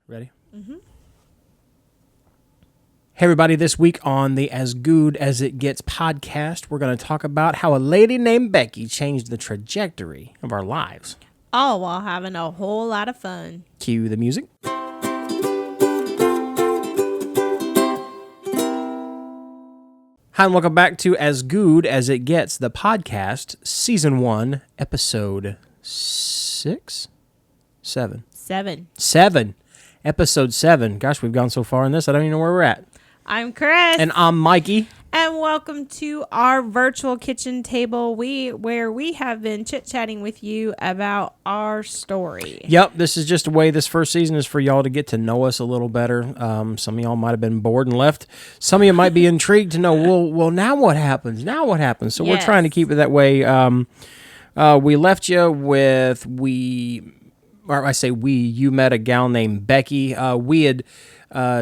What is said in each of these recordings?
Ready? Mm-hmm. Hey, everybody. This week on the As Goode as It Gets podcast, we're going to talk about how a lady named Becky changed the trajectory of our lives. All while having a whole lot of fun. Cue the music. Hi, and welcome back to As Goode as It Gets, the podcast, Season 1, Episode 6? 7. 7. Episode 7. Gosh, we've gone so far in this, I don't even know where we're at. I'm Cris. And I'm Mikey. And welcome to our virtual kitchen table where we have been chit-chatting with you about our story. Yep, this is just a way this first season is for y'all to get to know us a little better. Some of y'all might have been bored and left. Some of you might be intrigued to know, well, now what happens? So we're trying to keep it that way. We left you with you met a gal named Becky. We had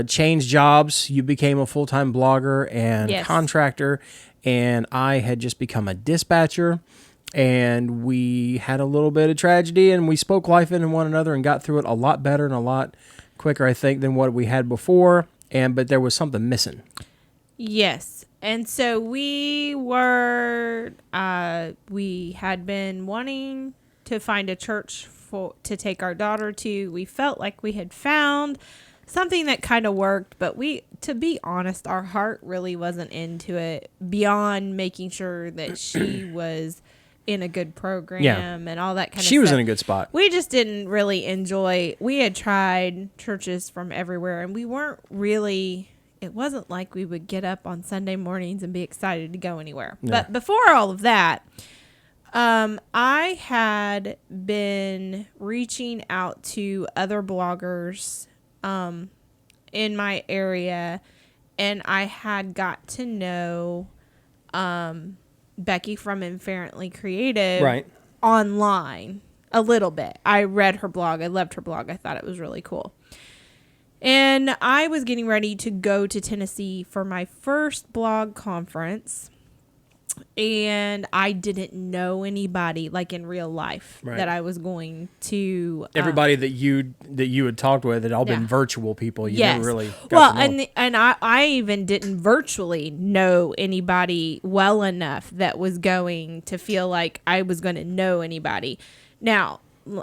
changed jobs. You became a full-time blogger and contractor, and I had just become a dispatcher. And we had a little bit of tragedy, and we spoke life into one another and got through it a lot better and a lot quicker, I think, than what we had before. But there was something missing. Yes. And so we had been wanting to find a church to take our daughter to. We felt like we had found something that kind of worked, but to be honest, our heart really wasn't into it beyond making sure that she was in a good program and all that kind of stuff. She was in a good spot. We just didn't really enjoy. We had tried churches from everywhere, and we weren't really. It wasn't like we would get up on Sunday mornings and be excited to go anywhere. Yeah. But before all of that, I had been reaching out to other bloggers in my area, and I had got to know Becky from Inferently Creative online a little bit. I read her blog. I loved her blog. I thought it was really cool. And I was getting ready to go to Tennessee for my first blog conference. And I didn't know anybody like in real life that I was going to. Everybody that you had talked with had all been virtual people. You never really got to know. And I even didn't virtually know anybody well enough that was going to feel like I was going to know anybody. Now,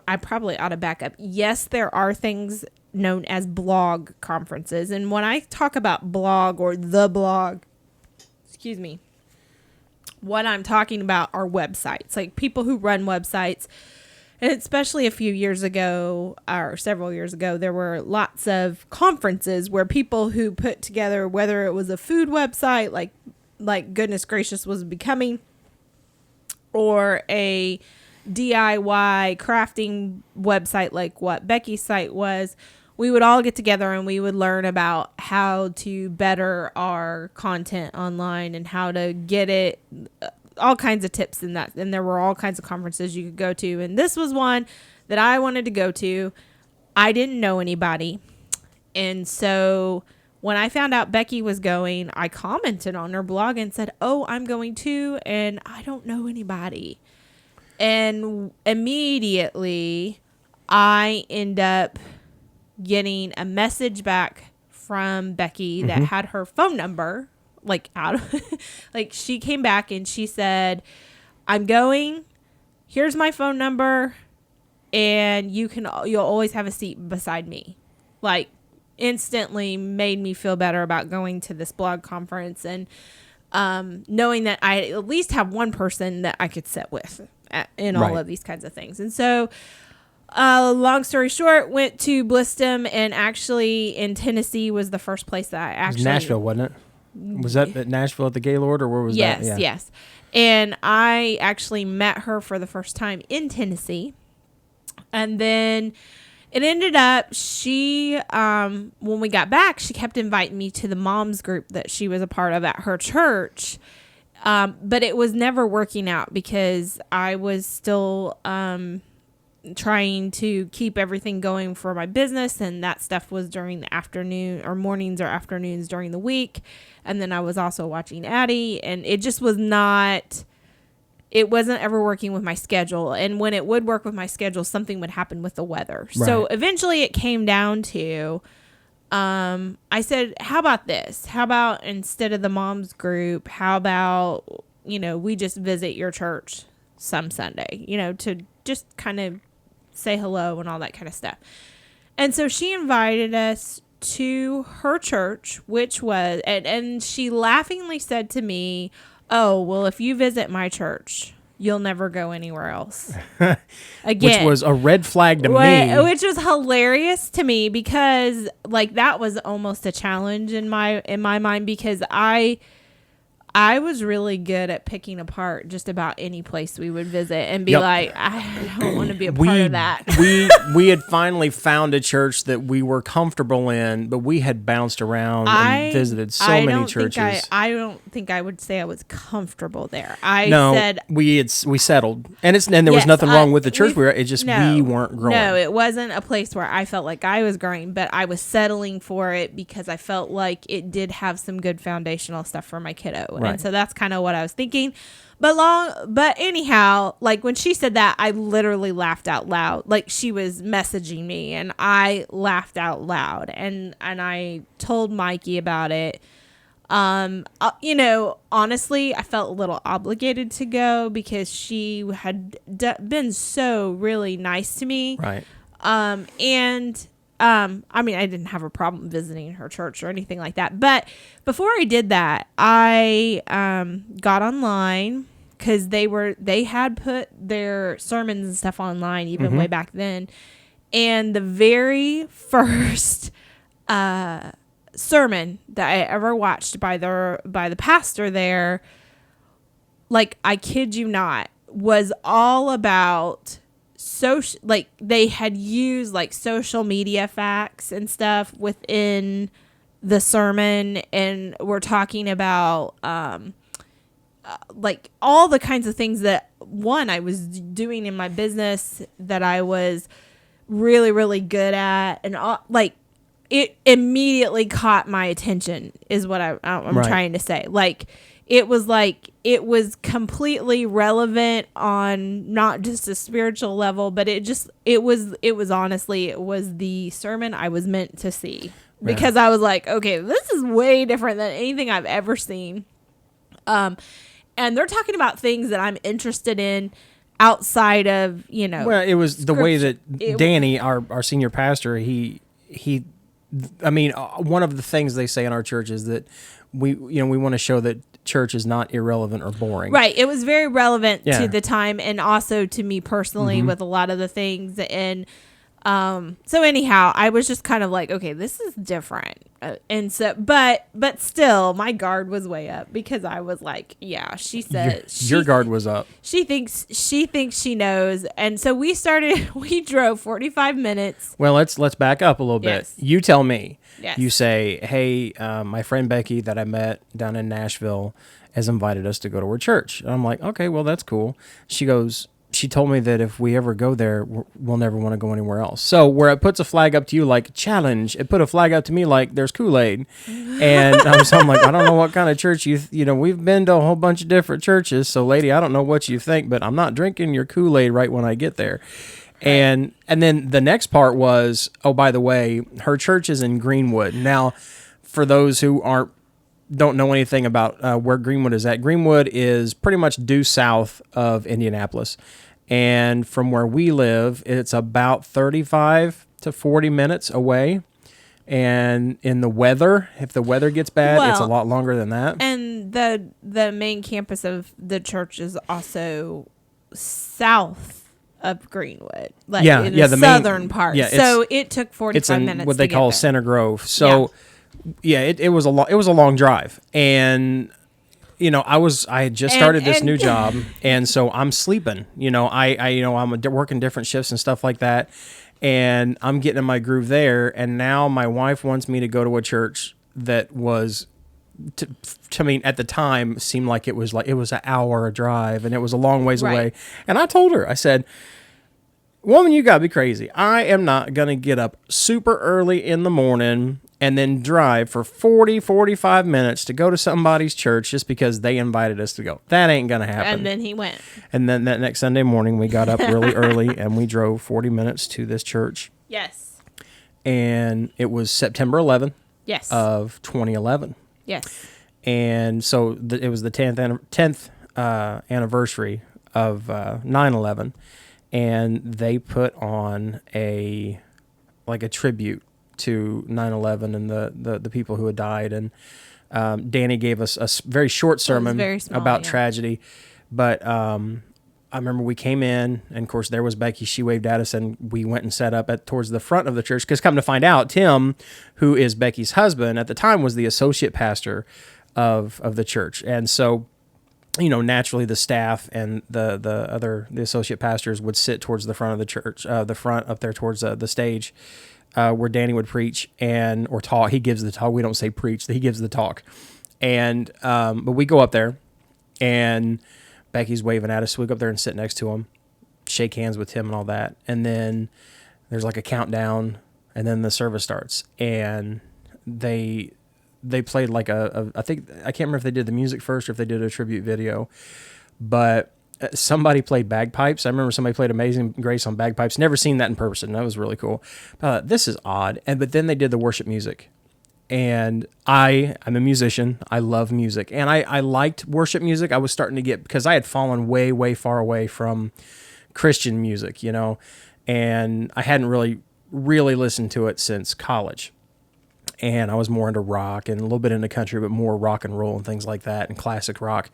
I probably ought to back up. Yes, there are things known as blog conferences, and when I talk about blog or the blog, what I'm talking about are websites, like people who run websites. And especially a few years ago, or several years ago, there were lots of conferences where people who put together, whether it was a food website, like Goodness Gracious was becoming, or a DIY crafting website like what Becky's site was, we would all get together and we would learn about how to better our content online and how to get it, all kinds of tips in that. And there were all kinds of conferences you could go to. And this was one that I wanted to go to. I didn't know anybody. And so when I found out Becky was going, I commented on her blog and said, "Oh, I'm going too, and I don't know anybody." And immediately I end up getting a message back from Becky that had her phone number, she came back and she said, "I'm going, here's my phone number, and you'll always have a seat beside me." Like, instantly made me feel better about going to this blog conference, and knowing that I at least have one person that I could sit with in all of these kinds of things. And so long story short, went to Blistum, and actually in Tennessee was the first place that I actually... It was Nashville, wasn't it? Was that at Nashville at the Gaylord, or where was that? Yes. And I actually met her for the first time in Tennessee. And then it ended up, she, when we got back, she kept inviting me to the moms group that she was a part of at her church. But it was never working out because I was still trying to keep everything going for my business, and that stuff was during the afternoon or mornings or afternoons during the week. And then I was also watching Addie, and it just was not it wasn't ever working with my schedule. And when it would work with my schedule, something would happen with the weather. Right. So eventually it came down to, I said, how about this? How about instead of the mom's group, how about, we just visit your church some Sunday, to just kind of say hello and all that kind of stuff. And so she invited us to her church, which was, and she laughingly said to me, oh, well, if you visit my church, you'll never go anywhere else. Again, which was a red flag to me. Which was hilarious to me because that was almost a challenge in my mind, because I was really good at picking apart just about any place we would visit and be like, I don't want to be a part of that. we had finally found a church that we were comfortable in, but we had bounced around and visited so many churches. I don't think I would say I was comfortable there. We settled, and there was nothing wrong with the church. We weren't growing. No, it wasn't a place where I felt like I was growing, but I was settling for it because I felt like it did have some good foundational stuff for my kiddo. Right. And so that's kind of what I was thinking. But anyhow, when she said that, I literally laughed out loud. She was messaging me and I laughed out loud, and I told Mikey about it. Honestly, I felt a little obligated to go because she had been so really nice to me. Right. I didn't have a problem visiting her church or anything like that. But before I did that, I got online because they had put their sermons and stuff online even way back then. And the very first sermon that I ever watched by the pastor there, I kid you not, was all about they had used social media facts and stuff within the sermon, and we're talking about all the kinds of things that I was doing in my business that I was really, really good at, and it immediately caught my attention is what I'm right. trying to say. It was completely relevant on not just a spiritual level, but it was the sermon I was meant to see, because I was like, okay, this is way different than anything I've ever seen. And they're talking about things that I'm interested in outside of, Well, it was the way that Danny, our senior pastor, one of the things they say in our church is that we want to show that church is not irrelevant or boring. Right. It was very relevant to the time, and also to me personally with a lot of the things. And so anyhow, I was just kind of like, okay, this is different. And so, but still, my guard was way up, because I was like, yeah, she said your guard was up. She thinks she knows. And so we drove 45 minutes. Well, let's back up a little bit. Yes. You tell me. Yes. You say, hey, my friend Becky that I met down in Nashville has invited us to go to her church. And I'm like, okay, well, that's cool. She told me that if we ever go there, we'll never want to go anywhere else. So where it puts a flag up to you like challenge, it put a flag up to me like there's Kool-Aid. And I'm like, I don't know what kind of church we've been to a whole bunch of different churches. So lady, I don't know what you think, but I'm not drinking your Kool-Aid right when I get there. And then the next part was, oh, by the way, her church is in Greenwood. Now, for those who don't know anything about where Greenwood is at, Greenwood is pretty much due south of Indianapolis. And from where we live, it's about 35 to 40 minutes away. And in the weather, if the weather gets bad, it's a lot longer than that. And the main campus of the church is also south of Greenwood, in the southern part. Yeah, so it took 45 minutes. It's what they call Center Grove. So it was a long drive, and I had just started this new job, and so I'm sleeping. I'm working different shifts and stuff like that, and I'm getting in my groove there. And now my wife wants me to go to a church that was, to me at the time, seemed like it was an hour drive, and it was a long ways away. And I told her, I said, woman, you gotta be crazy. I am not gonna get up super early in the morning and then drive for 45 minutes to go to somebody's church just because they invited us to go. That ain't going to happen. And then he went. And then that next Sunday morning, we got up really early and we drove 40 minutes to this church. Yes. And it was September 11th yes. of 2011. Yes. And so it was the 10th anniversary of 9/11. And they put on a tribute to 9/11 and the people who had died. And Danny gave us a very short sermon very small, about tragedy. But I remember we came in, and of course there was Becky. She waved at us, and we went and sat up towards the front of the church. Because come to find out, Tim, who is Becky's husband, at the time was the associate pastor of the church. And so, naturally the staff and the associate pastors would sit towards the front of the church, the front up there towards the stage, where Danny would preach or talk. He gives the talk. We don't say preach. He gives the talk. And but we go up there, and Becky's waving at us. So we go up there and sit next to him, shake hands with him and all that. And then there's like a countdown, and then the service starts. And they played like I think, I can't remember if they did the music first or if they did a tribute video, but somebody played bagpipes. I remember somebody played Amazing Grace on bagpipes. Never seen that in person. That was really cool. This is odd. But then they did the worship music. And I'm a musician. I love music. And I liked worship music. I was starting to because I had fallen way, way far away from Christian music, and I hadn't really listened to it since college. And I was more into rock and a little bit into country, but more rock and roll and things like that, and classic rock.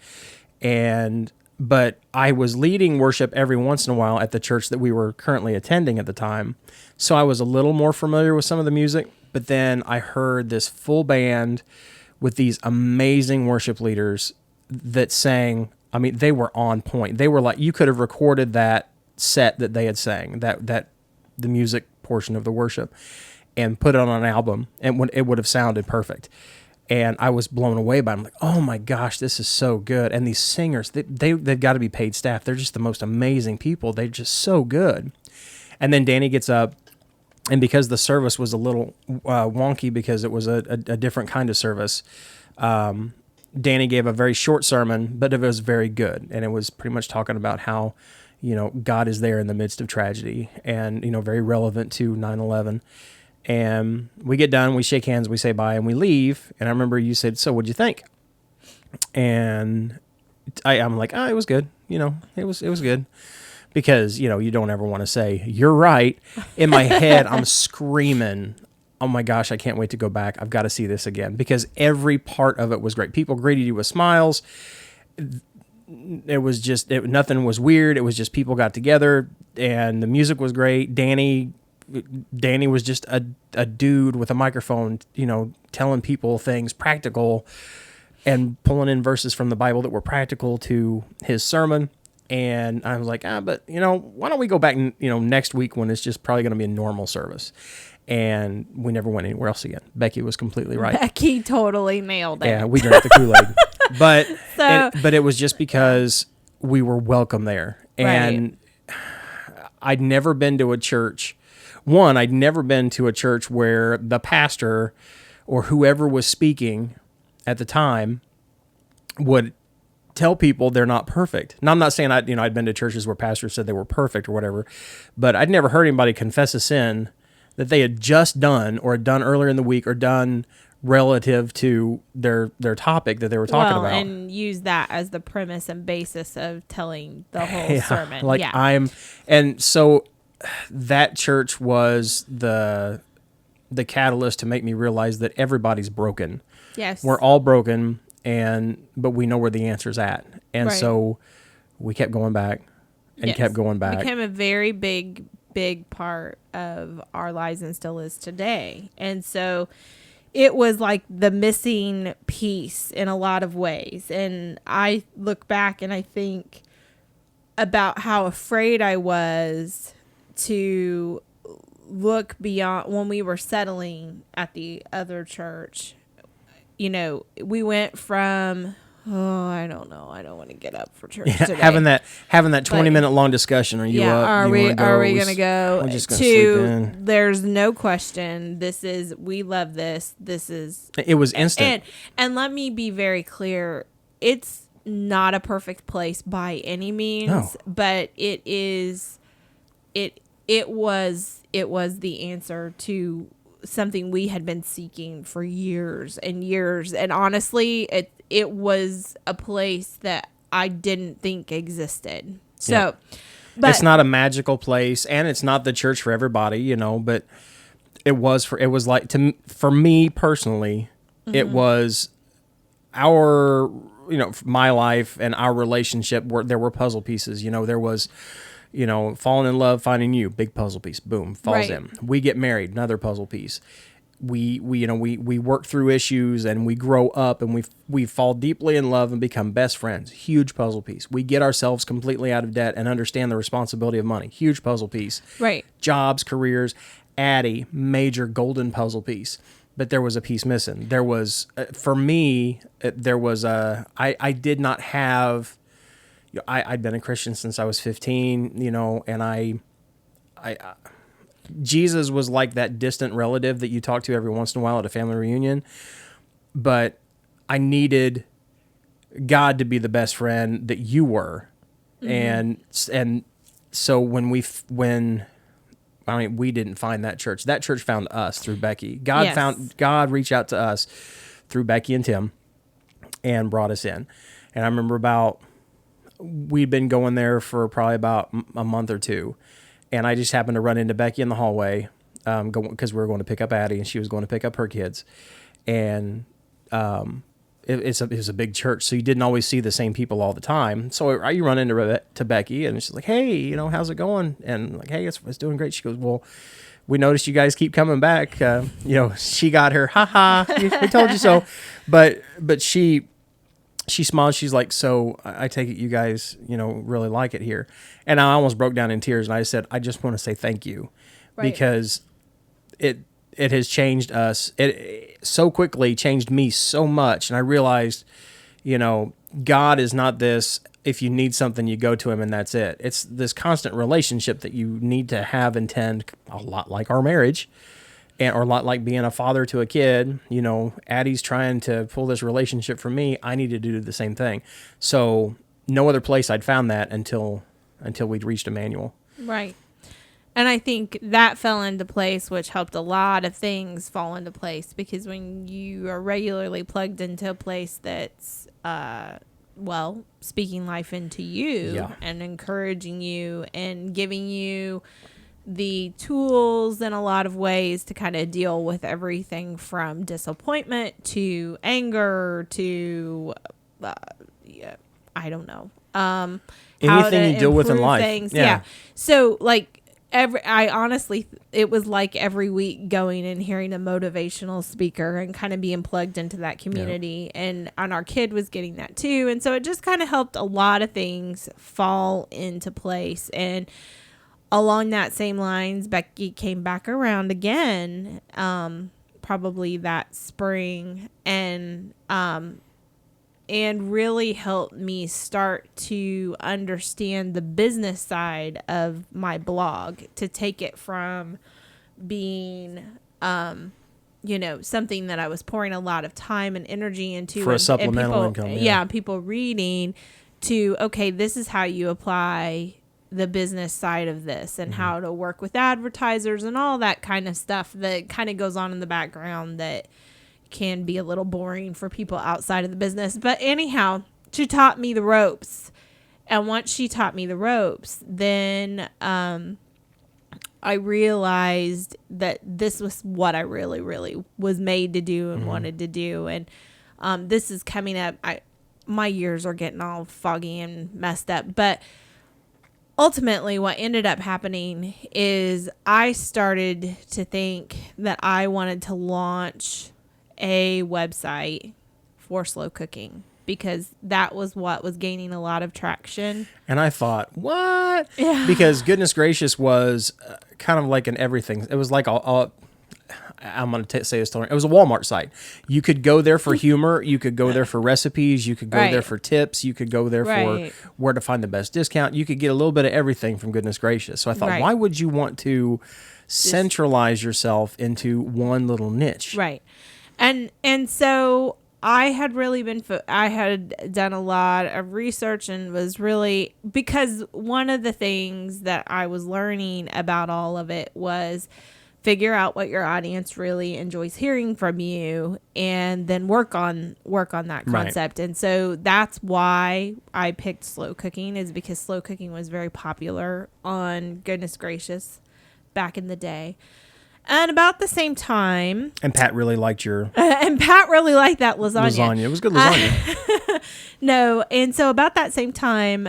But I was leading worship every once in a while at the church that we were currently attending at the time. So I was a little more familiar with some of the music. But then I heard this full band with these amazing worship leaders that sang. I mean, they were on point. They were like, you could have recorded that set that they had sang, that the music portion of the worship, and put it on an album, and it would have sounded perfect. And I was blown away by it. I'm like, oh my gosh, this is so good. And these singers, they've got to be paid staff. They're just the most amazing people. They're just so good. And then Danny gets up, and because the service was a little wonky because it was a different kind of service, Danny gave a very short sermon, but it was very good. And it was pretty much talking about how, God is there in the midst of tragedy, and, very relevant to 9/11. And we get done, we shake hands, we say bye, and we leave. And I remember you said, so what'd you think? And I'm like, it was good. It was good. Because, you don't ever want to say, you're right. In my head, I'm screaming, oh my gosh, I can't wait to go back. I've got to see this again. Because every part of it was great. People greeted you with smiles. It was just, nothing was weird. It was just people got together, and the music was great. Danny was just a dude with a microphone, telling people things practical and pulling in verses from the Bible that were practical to his sermon. And I was like, but why don't we go back, next week when it's just probably going to be a normal service. And we never went anywhere else again. Becky was completely right. Becky totally nailed it. Yeah, we drank the Kool-Aid. But it was just because we were welcome there. And I'd never been to a church. I'd never been to a church where the pastor or whoever was speaking at the time would tell people they're not perfect. Now, I'm not saying I'd been to churches where pastors said they were perfect or whatever, but I'd never heard anybody confess a sin that they had just done or had done earlier in the week or done relative to their topic that they were talking about. And use that as the premise and basis of telling the whole sermon. And so that church was the catalyst to make me realize that everybody's broken. Yes. We're all broken. But we know where the answer's at. And so we kept going back and kept going back. It became a very big, big part of our lives and still is today. And so it was like the missing piece in a lot of ways. And I look back and I think about how afraid I was to look beyond when we were settling at the other church. We went from Oh, I don't know. I don't want to get up for church today. having that 20-minute long discussion. Are you up? Are we gonna go? We're just gonna sleep in. There's no question. We love this. It was instant. And let me be very clear. It's not a perfect place by any means, but it is. It was the answer to something we had been seeking for years and years. And honestly, it was a place that I didn't think existed. So, but it's not a magical place, and it's not the church for everybody, but for me personally, it was my life and our relationship where there were puzzle pieces. There was, falling in love, finding you, big puzzle piece, boom, falls in. We get married, another puzzle piece. We work through issues and we grow up and we fall deeply in love and become best friends. Huge puzzle piece. We get ourselves completely out of debt and understand the responsibility of money. Huge puzzle piece. Right. Jobs, careers, Addie, major golden puzzle piece. But there was a piece missing. There was, for me, I did not have, I'd been a Christian since I was 15, and Jesus was like that distant relative that you talk to every once in a while at a family reunion, but I needed God to be the best friend that you were. And so we didn't find that church. That church found us through Becky. God reached out to us through Becky and Tim and brought us in. And I remember we'd been going there for probably about a month or two. And I just happened to run into Becky in the hallway because we were going to pick up Addie and she was going to pick up her kids. And it was a big church, so you didn't always see the same people all the time. So you run into Becky and she's like, hey, how's it going? And I'm like, hey, it's doing great. She goes, well, we noticed you guys keep coming back. She got her, we told you so. But she smiled. She's like, so I take it you guys, really like it here. And I almost broke down in tears. And I said, I just want to say thank you because it has changed us. It so quickly changed me so much. And I realized, God is not this, if you need something, you go to him and that's it. It's this constant relationship that you need to have and tend, a lot like our marriage. Or a lot like being a father to a kid. Addie's trying to pull this relationship from me. I needed to do the same thing. So no other place I'd found that until we'd reached Emmanuel. Right. And I think that fell into place, which helped a lot of things fall into place, because when you are regularly plugged into a place that's, speaking life into you and encouraging you and giving you the tools in a lot of ways to kind of deal with everything from disappointment to anger to, I don't know. Anything you deal with in life. Things. Yeah. So it was like every week going and hearing a motivational speaker and kind of being plugged into that community. Yeah. And our kid was getting that too. And so it just kind of helped a lot of things fall into place. And along that same lines, Becky came back around again, probably that spring, and really helped me start to understand the business side of my blog, to take it from being, something that I was pouring a lot of time and energy into for a supplemental income. Yeah, people reading to, okay, this is how you apply the business side of this and how to work with advertisers and all that kind of stuff that kind of goes on in the background that can be a little boring for people outside of the business. But anyhow, she taught me the ropes. And once she taught me the ropes, then I realized that this was what I really, really was made to do and wanted to do. And this is coming up. My years are getting all foggy and messed up. But ultimately, what ended up happening is I started to think that I wanted to launch a website for slow cooking, because that was what was gaining a lot of traction. And I thought, what? Yeah. Because goodness gracious was kind of like an everything. It was like I'm going to say a story. It was a Walmart site. You could go there for humor. You could go there for recipes. You could go there for tips. You could go there for where to find the best discount. You could get a little bit of everything from goodness gracious. So I thought, why would you want to centralize yourself into one little niche? Right. And so I had really I had done a lot of research and was really, because one of the things that I was learning about all of it was figure out what your audience really enjoys hearing from you and then work on that concept. Right. And so that's why I picked slow cooking, is because slow cooking was very popular on goodness gracious back in the day. And about the same time... And Pat really liked and Pat really liked that lasagna. It was good lasagna. No, and so about that same time,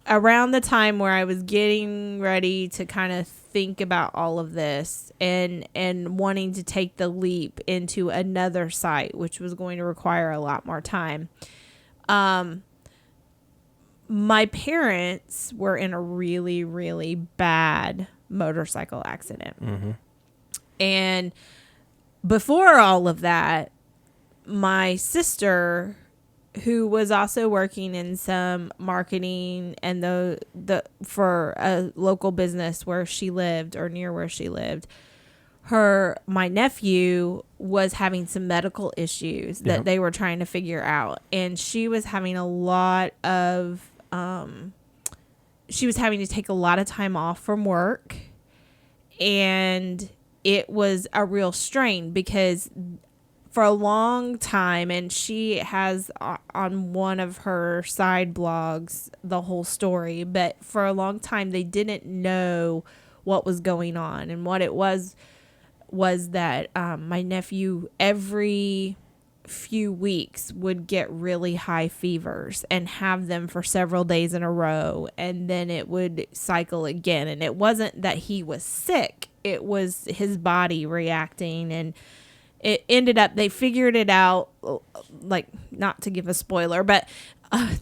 around the time where I was getting ready to kind of think about all of this and wanting to take the leap into another site, which was going to require a lot more time, my parents were in a really, really bad motorcycle accident. Mm-hmm. And before all of that, my sister, who was also working in some marketing and for a local business where she lived or near where she lived, my nephew was having some medical issues that they were trying to figure out. And she was having a lot of, she was having to take a lot of time off from work. And it was a real strain because for a long time, and she has on one of her side blogs the whole story, but for a long time they didn't know what was going on. And what it was that my nephew every few weeks would get really high fevers and have them for several days in a row, and then it would cycle again. And it wasn't that he was sick, it was his body reacting. And it ended up, they figured it out, like, not to give a spoiler, but in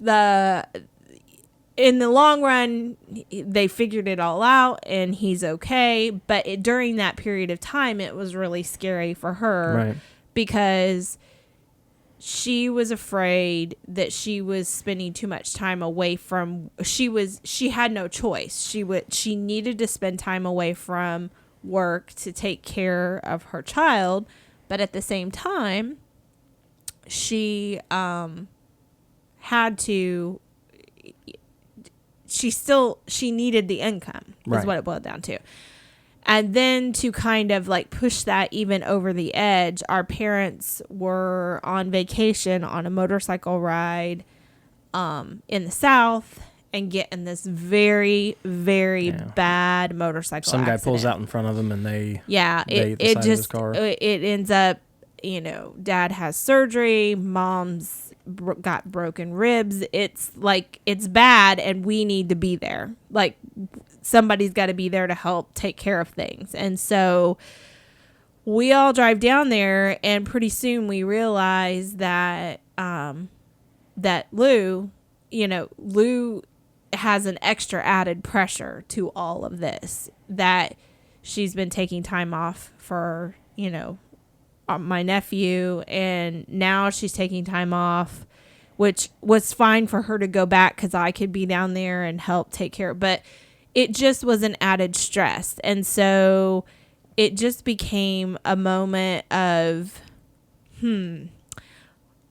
the long run, they figured it all out and he's okay. But during that period of time, it was really scary for her, because she was afraid that she was spending too much time away from, she had no choice. She needed to spend time away from work to take care of her child. But at the same time, she she needed the income, is what it boiled down to. And then to kind of like push that even over the edge, our parents were on vacation on a motorcycle ride in the South and get in this very, very bad motorcycle Some accident. guy pulls out in front of them and they it just car. It ends up, dad has surgery, mom's got broken ribs. It's like, it's bad, and we need to be there. Like, somebody's got to be there to help take care of things. And so we all drive down there, and pretty soon we realize that that Lou has an extra added pressure to all of this, that she's been taking time off for, my nephew, and now she's taking time off, which was fine for her to go back because I could be down there and help take care. But it just was an added stress. And so it just became a moment of,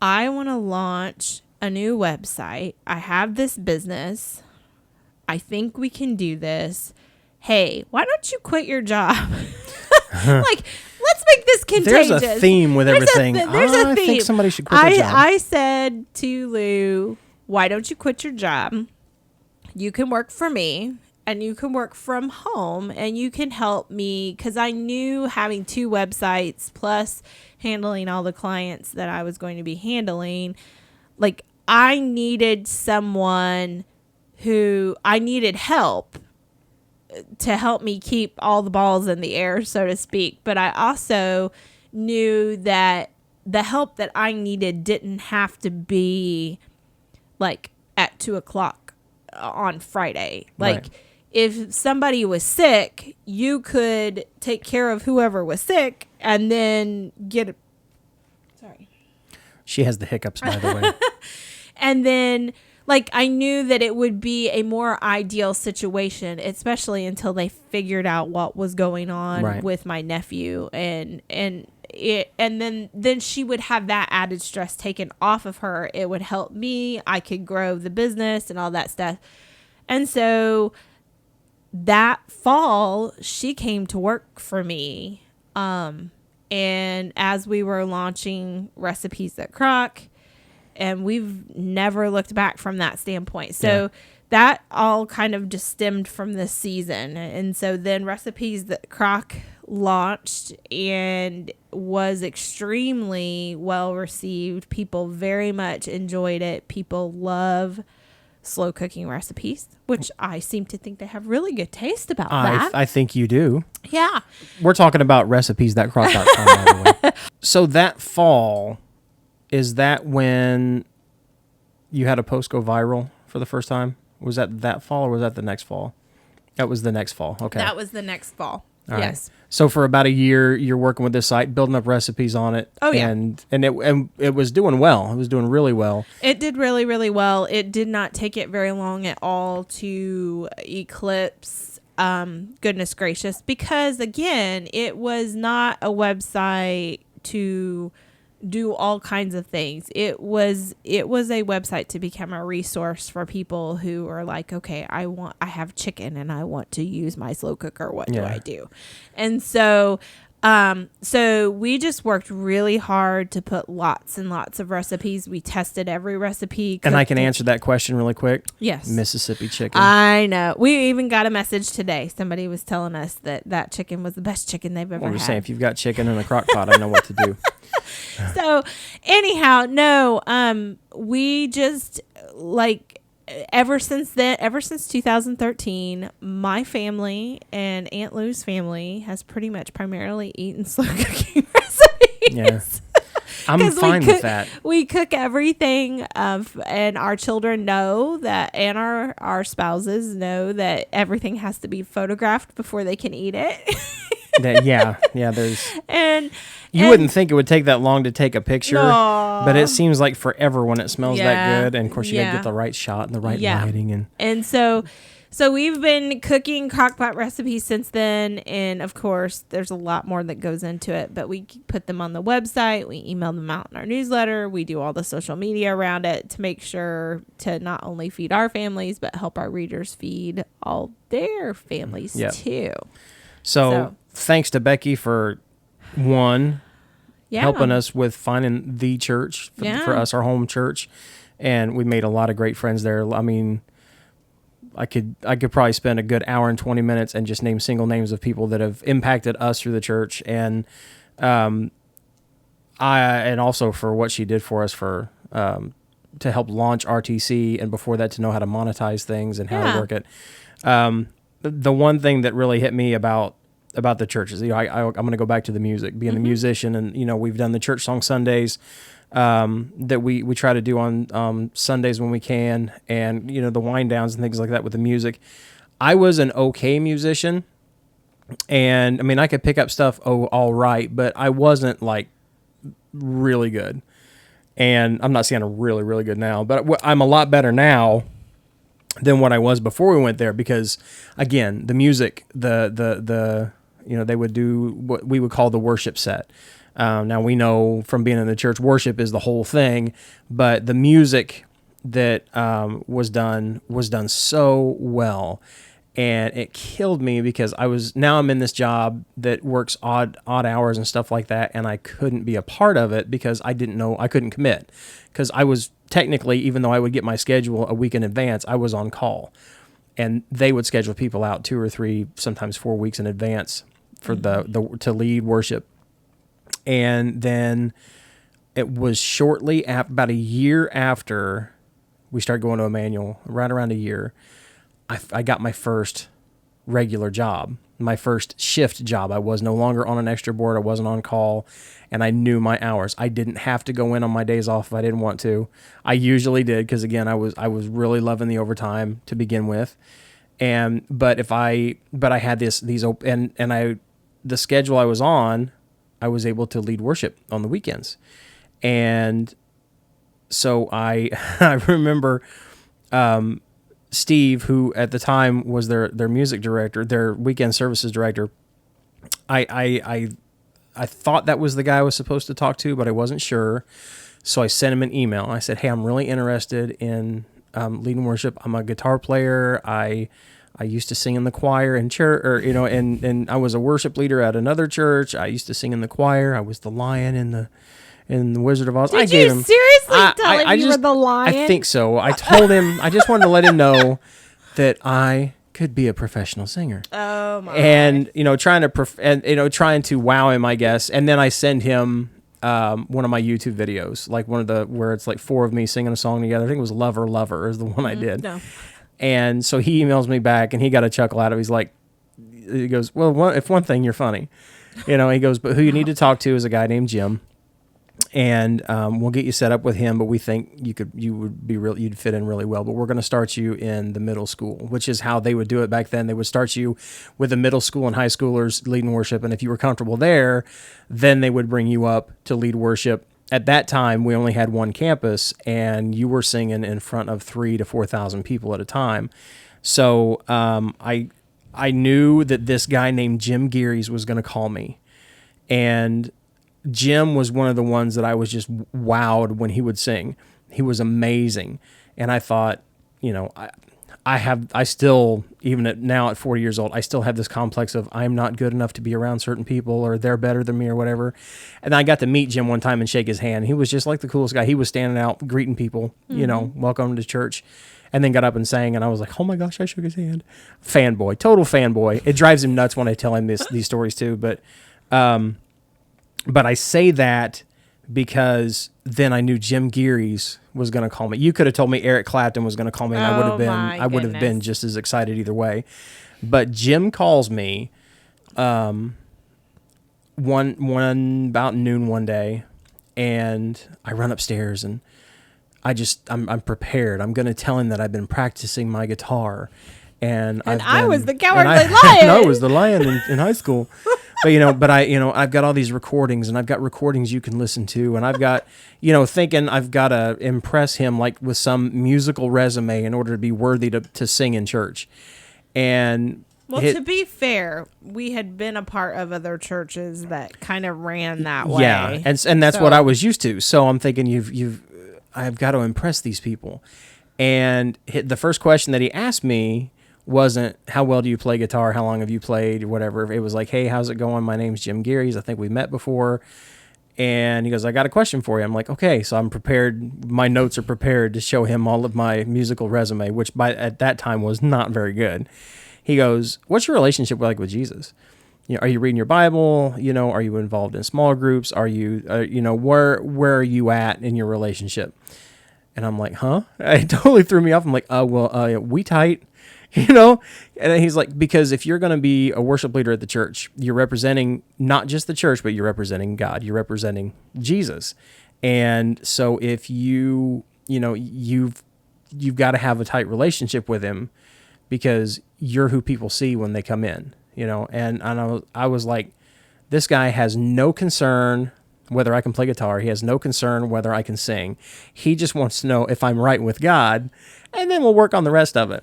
I want to launch a new website. I have this business. I think we can do this. Hey, why don't you quit your job? Like, let's make this contagious. There's a theme with everything. There's a theme. I think somebody should quit their job. I said to Lou, why don't you quit your job? You can work for me, and you can work from home, and you can help me, because I knew having 2 websites plus handling all the clients that I was going to be handling, like, I needed someone I needed help to help me keep all the balls in the air, so to speak. But I also knew that the help that I needed didn't have to be like at 2:00 on Friday. Like, if somebody was sick, you could take care of whoever was sick and then get sorry. She has the hiccups, by the way. And then, like, I knew that it would be a more ideal situation, especially until they figured out what was going on with my nephew. And then she would have that added stress taken off of her. It would help me. I could grow the business and all that stuff. And so that fall, she came to work for me. And as we were launching recipes at Crock, and we've never looked back from that standpoint. So that all kind of just stemmed from this season. And so then recipes that Crock launched and was extremely well received. People very much enjoyed it. People love slow cooking recipes, which I seem to think they have really good taste about that. I think you do. Yeah. We're talking about recipes that Crock.com, by the way. So that fall, is that when you had a post go viral for the first time? Was that fall or was that the next fall? That was the next fall. Okay. That was the next fall. All yes. Right. So for about a year, you're working with this site, building up recipes on it. Oh, yeah. And it was doing well. It was doing really well. It did really, really well. It did not take it very long at all to eclipse Goodness Gracious, because, again, it was not a website to do all kinds of things. It was a website to become a resource for people who are like, okay, I have chicken and I want to use my slow cooker. What do I do? And so we just worked really hard to put lots and lots of recipes. We tested every recipe. And I can answer that question really quick. Yes. Mississippi chicken. I know. We even got a message today. Somebody was telling us that chicken was the best chicken they've ever had. I'm just saying, if you've got chicken in a crock pot, I know what to do. So anyhow, no, we just, like, ever since 2013, my family and Aunt Lou's family has pretty much primarily eaten slow cooking recipes. Yeah. I'm fine with that. We cook everything, and our children know that, and our spouses know that everything has to be photographed before they can eat it. There's you wouldn't think it would take that long to take a picture, but it seems like forever when it smells that good. And of course, you gotta get the right shot and the right lighting, and so we've been cooking crockpot recipes since then. And of course, there's a lot more that goes into it, but we put them on the website. We email them out in our newsletter. We do all the social media around it to make sure to not only feed our families, but help our readers feed all their families too. So thanks to Becky for helping us with finding the church for us, our home church. And we made a lot of great friends there. I mean, I could probably spend a good hour and 20 minutes and just name single names of people that have impacted us through the church. And and also for what she did for us to help launch RTC, and before that to know how to monetize things and how to work it. The one thing that really hit me about the church is, I'm going to go back to the music, being a musician, and we've done the church song Sundays that we try to do on Sundays when we can, and the wind downs and things like that with the music. I was an okay musician, and I mean I could pick up stuff all right, but I wasn't like really good. And I'm not saying I'm really, really good now, but I'm a lot better now than what I was before we went there, because again, the music, the they would do what we would call the worship set. Now we know from being in the church, worship is the whole thing, but the music that was done so well, and it killed me because I'm in this job that works odd hours and stuff like that, and I couldn't be a part of it because I couldn't commit, because I was technically, even though I would get my schedule a week in advance, I was on call, and they would schedule people out 2 or 3, sometimes 4 weeks in advance for to lead worship. And then it was shortly after, about a year after we started going to Emmanuel, right around a year, I got my first regular job, my first shift job. I was no longer on an extra board. I wasn't on call, and I knew my hours. I didn't have to go in on my days off if I didn't want to. I usually did, because again, I was really loving the overtime to begin with. But I had the schedule I was on, I was able to lead worship on the weekends. And so I remember Steve, who at the time was their music director, their weekend services director. I thought that was the guy I was supposed to talk to, but I wasn't sure. So I sent him an email. I said, "Hey, I'm really interested in leading worship. I'm a guitar player. I used to sing in the choir in church, or and I was a worship leader at another church. I used to sing in the choir. I was the lion in the Wizard of Oz." Did you seriously tell him you were the lion? I think so. I told him. I just wanted to let him know that I could be a professional singer. Oh my! And trying to wow him, I guess. And then I send him one of my YouTube videos, like where it's like 4 of me singing a song together. I think it was "Lover Lover" is the one I did. No. And so he emails me back, and he got a chuckle out of it. He goes, "Well, if one thing, you're funny." He goes, "But who you need to talk to is a guy named Jim. And we'll get you set up with him, but we think you'd fit in really well. But we're going to start you in the middle school," which is how they would do it back then. They would start you with the middle school and high schoolers leading worship, and if you were comfortable there, then they would bring you up to lead worship. At that time, we only had one campus, and you were singing in front of 3,000 to 4,000 people at a time. So I knew that this guy named Jim Geary's was going to call me, and Jim was one of the ones that I was just wowed when he would sing. He was amazing. And I thought, I still, even now at 40 years old, I still have this complex of I'm not good enough to be around certain people, or they're better than me, or whatever. And I got to meet Jim one time and shake his hand. He was just like the coolest guy. He was standing out greeting people, welcome to church, and then got up and sang. And I was like, oh my gosh, I shook his hand. Fanboy, total fanboy. It drives him nuts when I tell him these stories too. But I say that because then I knew Jim Geary's was going to call me. You could have told me Eric Clapton was going to call me, and I would have been just as excited either way. But Jim calls me one about noon one day, and I run upstairs, and I'm prepared. I'm going to tell him that I've been practicing my guitar, and I was the cowardly lion. No, I was the lion in high school. But I've got all these recordings, and I've got recordings you can listen to, and I've got, thinking I've got to impress him like with some musical resume in order to be worthy to sing in church. And to be fair, we had been a part of other churches that kind of ran that way. Yeah, and that's what I was used to. So I'm thinking I've got to impress these people. And the first question that he asked me wasn't, how well do you play guitar? How long have you played? Or whatever. It was like, hey, how's it going? My name's Jim Geary's. I think we met before. And he goes, I got a question for you. I'm like, okay. So I'm prepared. My notes are prepared to show him all of my musical resume, which at that time was not very good. He goes, what's your relationship like with Jesus? Are you reading your Bible? Are you involved in small groups? Are you, where are you at in your relationship? And I'm like, huh? It totally threw me off. I'm like, we tight. And then he's like, because if you're going to be a worship leader at the church, you're representing not just the church, but you're representing God. You're representing Jesus. And so if you've got to have a tight relationship with him, because you're who people see when they come in, and I was like, this guy has no concern whether I can play guitar. He has no concern whether I can sing. He just wants to know if I'm right with God, and then we'll work on the rest of it.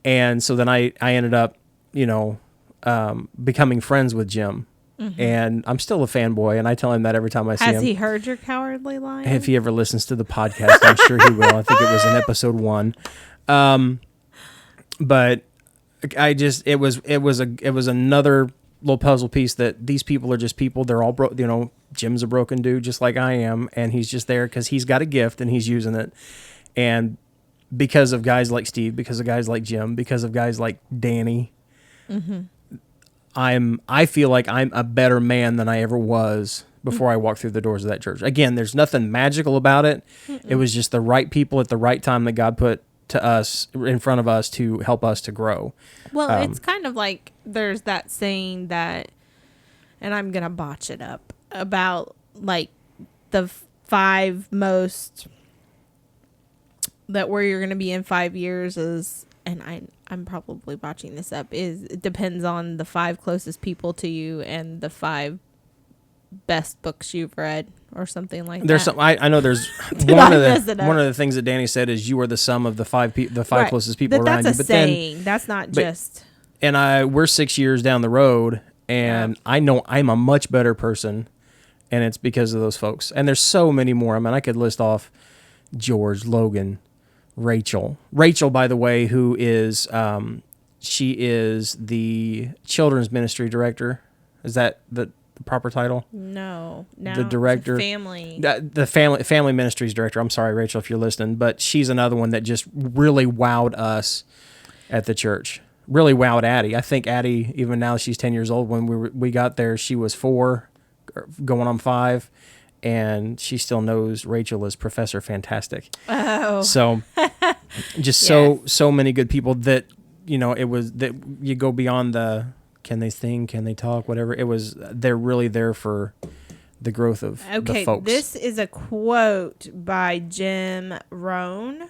And so then I ended up, becoming friends with Jim. Mm-hmm. And I'm still a fanboy, and I tell him that every time I see him. Has he heard your cowardly lion? If he ever listens to the podcast, I'm sure he will. I think it was in episode 1. But it was another little puzzle piece that these people are just people. They're all broke. Jim's a broken dude just like I am, and he's just there because he's got a gift and he's using it. And because of guys like Steve, because of guys like Jim, because of guys like Danny, mm-hmm. I feel like I'm a better man than I ever was before I walked through the doors of that church. Again, there's nothing magical about it. Mm-mm. It was just the right people at the right time that God put to us in front of us to help us to grow. Well, it's kind of like there's that saying that, and I'm going to botch it up, about like the 5 most that where you're going to be in 5 years is, and I'm probably botching this up, is it depends on the 5 closest people to you and the 5 best books you've read or something like there's that. I know there's one of the things that Danny said is you are the sum of the 5 right. closest people around you. That's a saying. That's not just. And we're 6 years down the road, and I know I'm a much better person, and it's because of those folks. And there's so many more. I mean, I could list off George, Logan, Rachel. Rachel, by the way, who is she is the children's ministry director. Is that the proper title? No, the director, the family ministries director. I'm sorry, Rachel, if you're listening, but she's another one that just really wowed us at the church. Really wowed Addie. I think Addie, even now she's 10 years old. When we got there, she was 4, going on 5. And she still knows Rachel is Professor Fantastic. Oh. So just so many good people that, it was that you go beyond the can they sing, can they talk, whatever. It was, they're really there for the growth of the folks. This is a quote by Jim Rohn.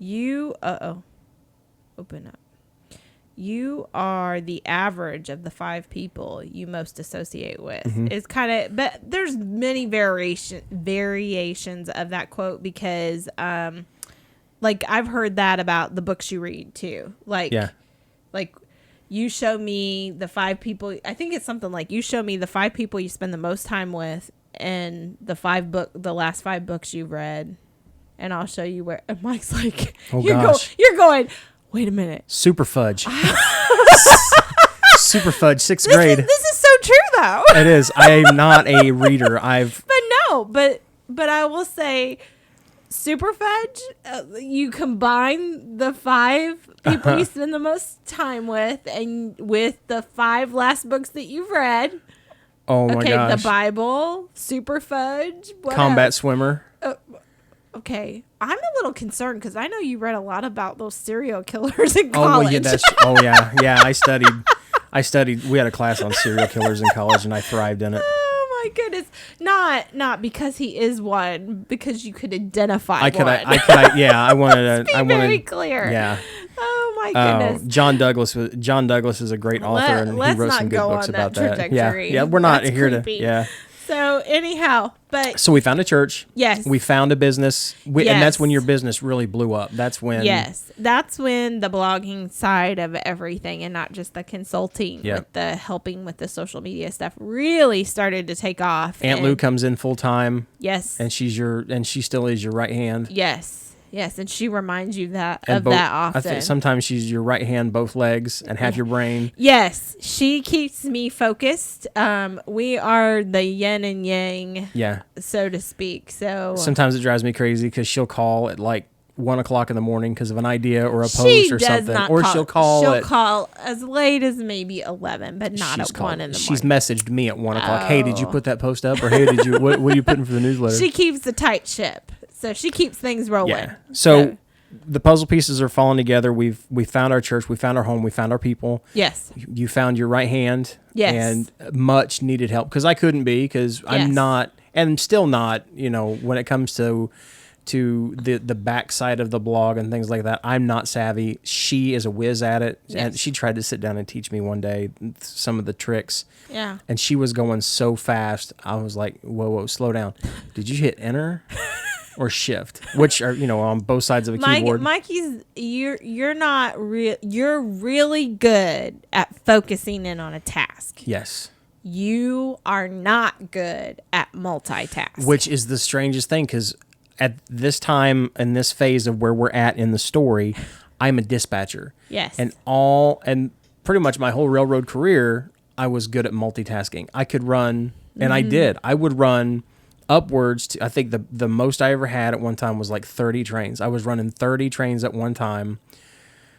Open up. You are the average of the 5 people you most associate with. Mm-hmm. It's kind of, but there's many variations of that quote because, like I've heard that about the books you read too. Like you show me the 5 people. I think it's something like you show me the 5 people you spend the most time with, and the last 5 books you've read, and I'll show you where. And Mike's like, you're going. Wait a minute. Super Fudge. Super Fudge, 6th grade. This is so true, though. It is. I am not a reader. But I will say, Super Fudge, you combine the 5 people you spend the most time with, and with the 5 last books that you've read. Oh my gosh. Okay, the Bible, Super Fudge. Combat Swimmer. Okay, I'm a little concerned because I know you read a lot about those serial killers in college. Yeah. I studied. We had a class on serial killers in college, and I thrived in it. Oh my goodness! Not because he is one, because you could identify. I wanted to. Very clear. Yeah. Oh my goodness. John Douglas is a great author, and he wrote some good books about that. Yeah. We're not here creepy. to. Yeah. So anyhow, so we found a church. Yes. We found a business. And that's when your business really blew up. That's when. Yes. That's when the blogging side of everything, and not just the consulting, with the helping with the social media stuff, really started to take off. Aunt Lou comes in full time. Yes. And she still is your right hand. Yes. Yes, and she reminds you that often. I think sometimes she's your right hand, both legs, and half your brain. Yes, she keeps me focused. We are the yin and yang, so to speak. So sometimes it drives me crazy because she'll call at like 1 o'clock in the morning because of an idea or a post or something, she'll call as late as maybe 11, but not at 1 in the morning. She's messaged me at 1 o'clock. Hey, did you put that post up? Or hey, did you what are you putting for the newsletter? She keeps a tight ship. So she keeps things rolling. Yeah. So the puzzle pieces are falling together. We found our church. We found our home. We found our people. Yes. You found your right hand. Yes. And much needed help because I couldn't be because I'm not and still not. When it comes to the backside of the blog and things like that, I'm not savvy. She is a whiz at it, and she tried to sit down and teach me one day some of the tricks. Yeah. And she was going so fast. I was like, whoa, slow down. Did you hit enter? Or shift, which are on both sides of a keyboard. Mikey's, you're not real. You're really good at focusing in on a task. Yes. You are not good at multitasking, which is the strangest thing because at this time in this phase of where we're at in the story, I'm a dispatcher. Yes. And pretty much my whole railroad career, I was good at multitasking. I could run, and I did. I would run upwards to, I think the most I ever had at one time was like 30 trains. I was running 30 trains at one time.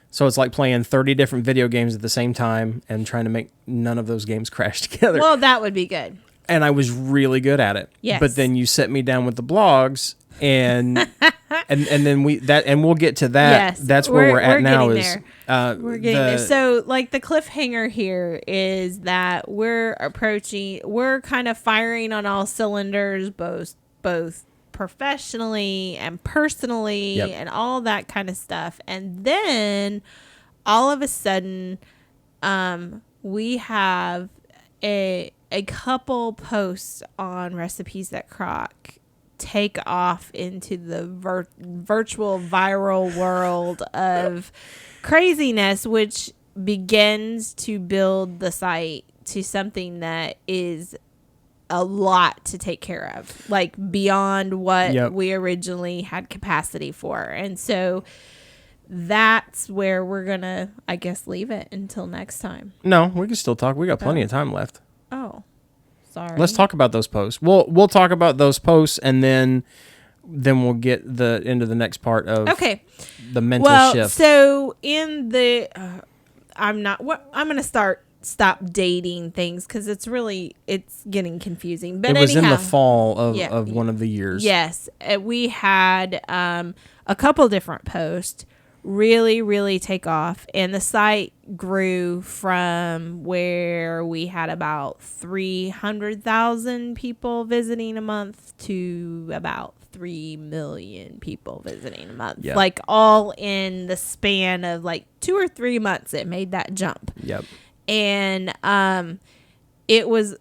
So it's like playing 30 different video games at the same time and trying to make none of those games crash together. Well, that would be good. And I was really good at it. Yes. But then you set me down with the blogs and then we'll get to that. Yes. That's where we're at now is we're getting there. So like the cliffhanger here is that we're kind of firing on all cylinders, both professionally and personally and all that kind of stuff. And then all of a sudden, we have a couple posts on Recipes That Crock take off into the virtual viral world of craziness, which begins to build the site to something that is a lot to take care of, like beyond what we originally had capacity for. And so that's where we're gonna, I guess, leave it until next time. No, we can still talk. We got plenty of time left. Oh, sorry. Let's talk about those posts. We'll talk about those posts, and then we'll get into the next part of the mental shift. So in the I'm gonna stop dating things because it's getting confusing. But it was anyhow, in the fall of one of the years. Yes, we had a couple different posts really, really take off, and the site grew from where we had about 300,000 people visiting a month to about 3 million people visiting a month. Yep. Like all in the span of like 2 or 3 months, it made that jump. Yep. And it was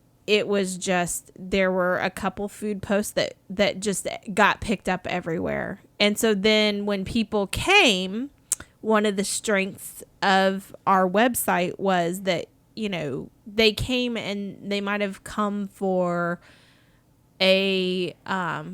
just, there were a couple food posts that just got picked up everywhere. And so then when people came, one of the strengths of our website was that, you know, they came and they might have come for a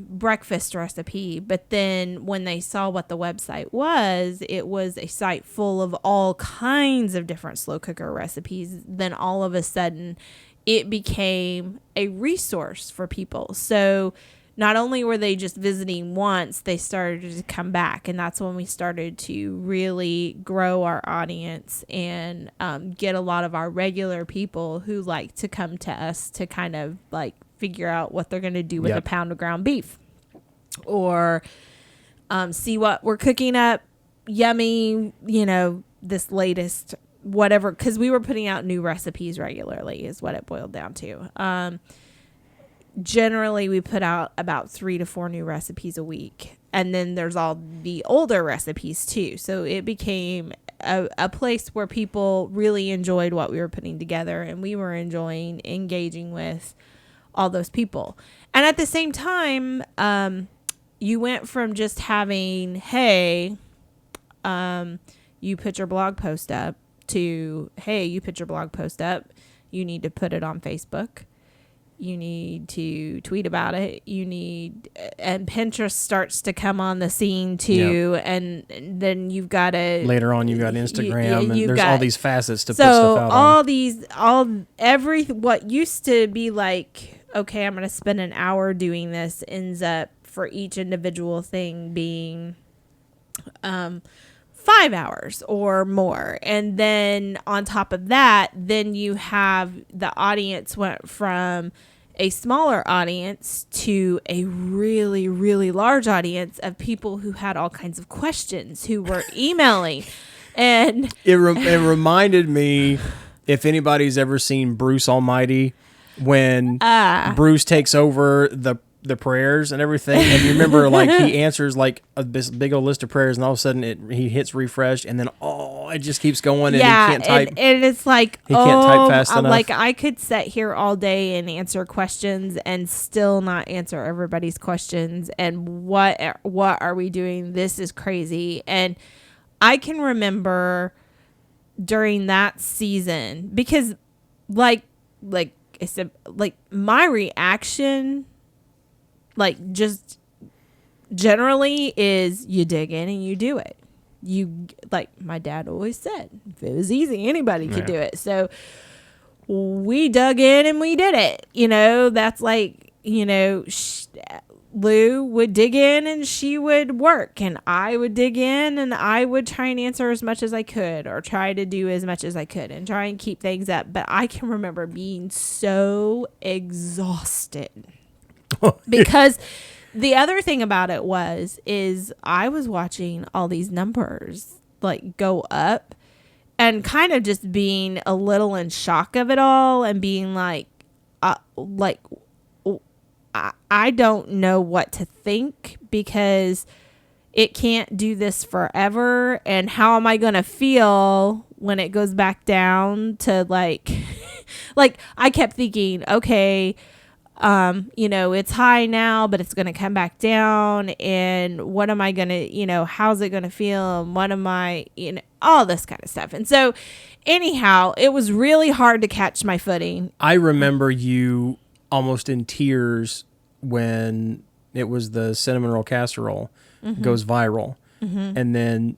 breakfast recipe, but then when they saw what the website was, it was a site full of all kinds of different slow cooker recipes. Then all of a sudden it became a resource for people. So not only were they just visiting once, they started to come back. And that's when we started to really grow our audience and get a lot of our regular people who like to come to us to kind of like figure out what they're going to do with a pound of ground beef, or see what we're cooking up yummy, you know, this latest whatever, because we were putting out new recipes regularly is what it boiled down to. Generally we put out about 3 to 4 new recipes a week, and then there's all the older recipes too. So it became a place where people really enjoyed what we were putting together, and we were enjoying engaging with all those people. And at the same time, you went from just having, hey, you put your blog post up, to, hey, you put your blog post up, you need to put it on Facebook, you need to tweet about it, and Pinterest starts to come on the scene too. Yep. And then you've got to, later on you've got Instagram, and there's all these facets to put stuff out on. What used to be like, okay, I'm going to spend an hour doing this, ends up for each individual thing being 5 hours or more. And then on top of that, then you have the audience went from a smaller audience to a really, really large audience of people who had all kinds of questions, who were emailing. And it reminded me, if anybody's ever seen Bruce Almighty, when Bruce takes over the prayers and everything, and you remember, like, he answers like this big old list of prayers, and all of a sudden he hits refresh, and then it just keeps going, and he can't type. And it's like, he can't type fast enough. Like, I could sit here all day and answer questions and still not answer everybody's questions. And what are we doing? This is crazy. And I can remember during that season, because like I said, like, my reaction, like, just generally is you dig in and you do it. You, like my dad always said, if it was easy, anybody could do it. So we dug in and we did it. You know, that's like, you know, Lou would dig in and she would work, and I would dig in and I would try and answer as much as I could, or try to do as much as I could and try and keep things up. But I can remember being so exhausted because the other thing about it is I was watching all these numbers like go up, and kind of just being a little in shock of it all, and being like I don't know what to think, because it can't do this forever. And how am I going to feel when it goes back down to like, like I kept thinking, okay, it's high now, but it's going to come back down. And what am I going to, how's it going to feel? And what am I, all this kind of stuff. And so anyhow, it was really hard to catch my footing. I remember you almost in tears when it was the cinnamon roll casserole goes viral. And then,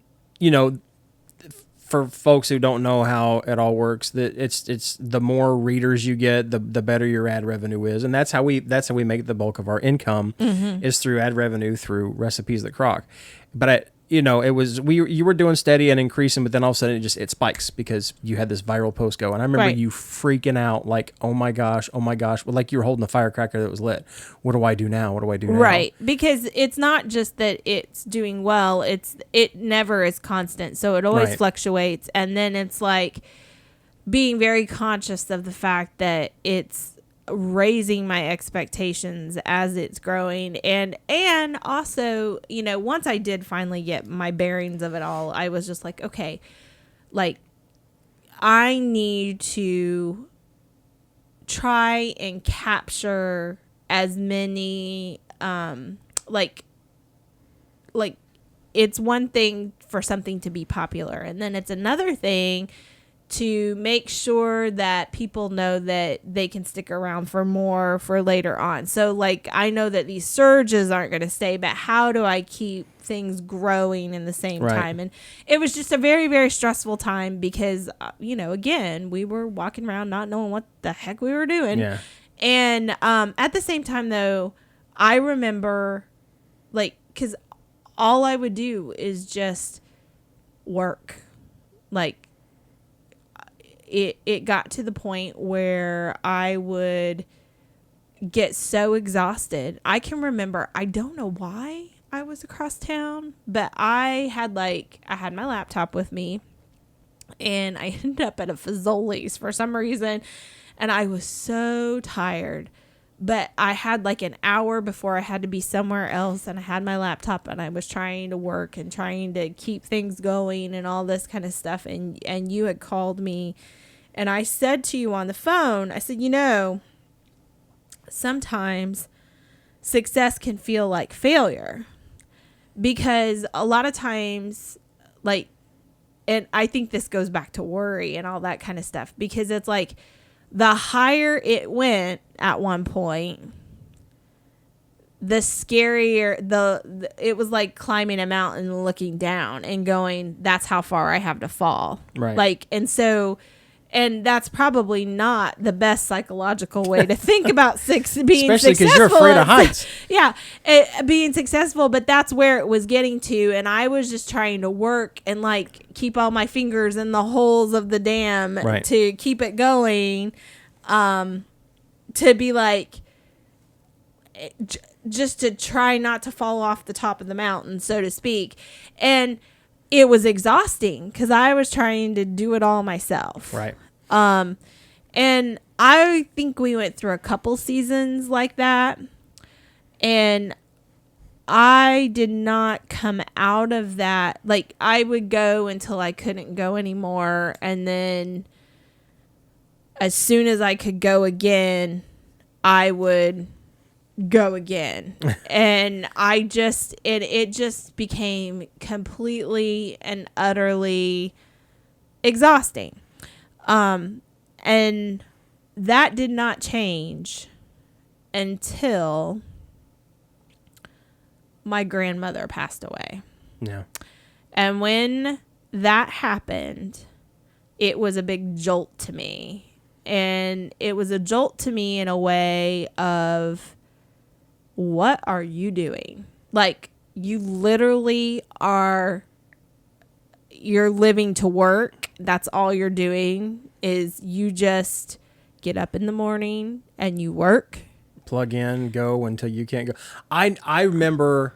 for folks who don't know how it all works, that it's the more readers you get, the better your ad revenue is, and that's how we make the bulk of our income is through ad revenue through recipes that Crock. But it was you were doing steady and increasing, but then all of a sudden it spikes because you had this viral post go, and I remember you freaking out like, oh my gosh, well, like you were holding a firecracker that was lit. What do I do now? Right, because it's not just that it's doing well; it never is constant, so it always fluctuates, and then it's like being very conscious of the fact that it's raising my expectations as it's growing, and also once I did finally get my bearings of it all, I was just like, okay, like I need to try and capture as many like it's one thing for something to be popular, and then it's another thing to make sure that people know that they can stick around for more for later on. So like, I know that these surges aren't going to stay, but how do I keep things growing in the same time? And it was just a very, very stressful time because, again, we were walking around not knowing what the heck we were doing. Yeah. And at the same time, though, I remember, like, because all I would do is just work. Like, it got to the point where I would get so exhausted. I can remember, I don't know why I was across town, but I had my laptop with me, and I ended up at a Fazoli's for some reason, and I was so tired. But I had like an hour before I had to be somewhere else, and I had my laptop, and I was trying to work and trying to keep things going and all this kind of stuff. And you had called me, and I said to you on the phone, I said, sometimes success can feel like failure, because a lot of times, like, and I think this goes back to worry and all that kind of stuff, because it's like the higher it went at one point, the scarier it was like climbing a mountain and looking down and going, that's how far I have to fall. Right. Like, and that's probably not the best psychological way to think about being especially successful. Especially because you're afraid of heights. Yeah, being successful, but that's where it was getting to, and I was just trying to work and like keep all my fingers in the holes of the dam to keep it going, to be like, just to try not to fall off the top of the mountain, so to speak. And it was exhausting because I was trying to do it all myself. Right. And I think we went through a couple seasons like that, and I did not come out of that. Like, I would go until I couldn't go anymore, and then as soon as I could go again, I would go again. And it just became completely and utterly exhausting. And that did not change until my grandmother passed away. Yeah. And when that happened, it was a big jolt to me. And it was a jolt to me in a way of, what are you doing? Like, you literally you're living to work. That's all you're doing, is you just get up in the morning and you work. Plug in, go until you can't go. I remember